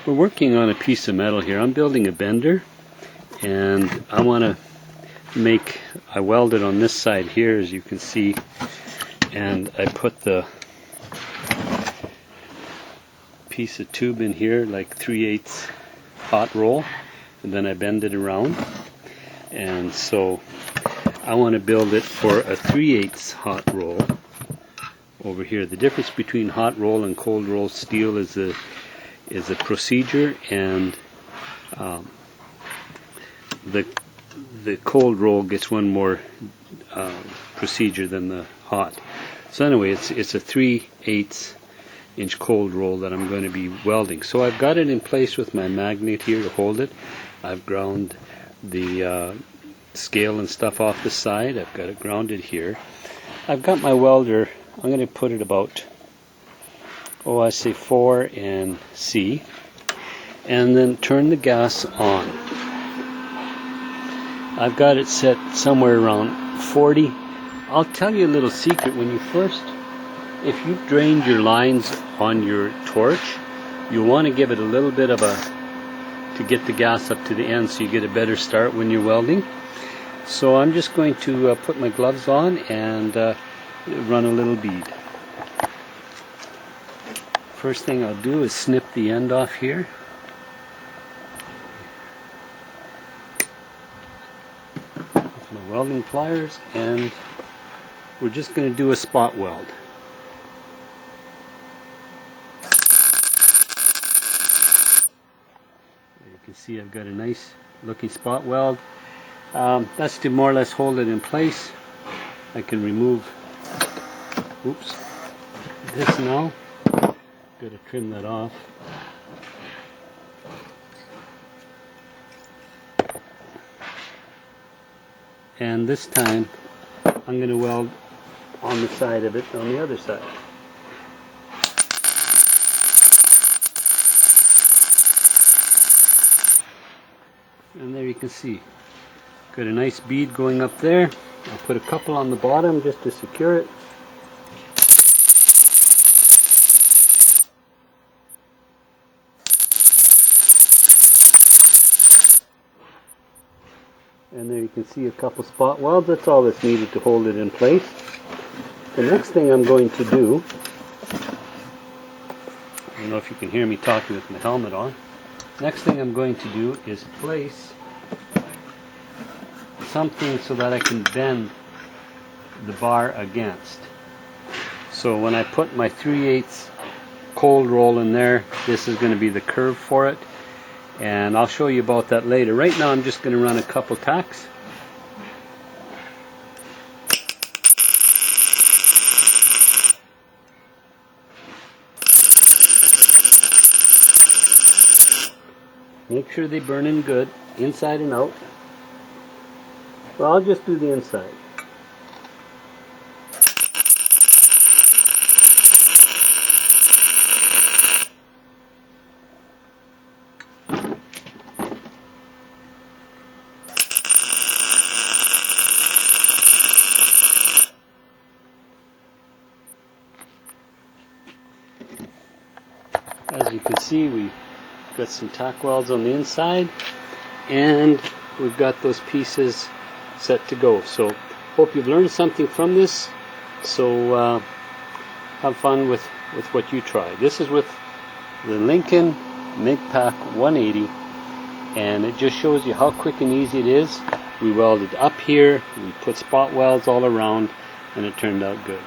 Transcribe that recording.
We're working on a piece of metal here. I'm building a bender, and I want to I welded on this side here, as you can see, and I put the piece of tube in here like 3/8 hot roll, and then I bend it around, and so I want to build it for a 3/8 hot roll over here. The difference between hot roll and cold roll steel is a procedure, and the cold roll gets one more procedure than the hot. So anyway, it's a 3/8 inch cold roll that I'm going to be welding. So I've got it in place with my magnet here to hold it. I've ground the scale and stuff off the side. I've got it grounded here. I've got my welder. I'm going to put it about, I say 4 and C, and then turn the gas on. I've got it set somewhere around 40. I'll tell you a little secret. If you've drained your lines on your torch, you'll want to give it a little bit to get the gas up to the end so you get a better start when you're welding. So I'm just going to put my gloves on and run a little bead. First thing I'll do is snip the end off here. With my welding pliers, and we're just going to do a spot weld. You can see I've got a nice looking spot weld. That's to more or less hold it in place. I can remove this now. Got to trim that off. And this time I'm going to weld on the side of it on the other side. And there you can see, got a nice bead going up there. I'll put a couple on the bottom just to secure it. And there you can see a couple spot welds. That's all that's needed to hold it in place. The next thing I'm going to do, I don't know if you can hear me talking with my helmet on. Next thing I'm going to do is place something so that I can bend the bar against. So when I put my 3/8 cold roll in there, this is going to be the curve for it, and I'll show you about that later. Right now I'm just going to run a couple tacks. Make sure they burn in good, inside and out. Well, I'll just do the inside. As you can see, we've got some tack welds on the inside, and we've got those pieces set to go. So hope you've learned something from this. So have fun with what you try. This is with the Lincoln MIG-Pack 180, and it just shows you how quick and easy it is. We welded up here, we put spot welds all around, and it turned out good.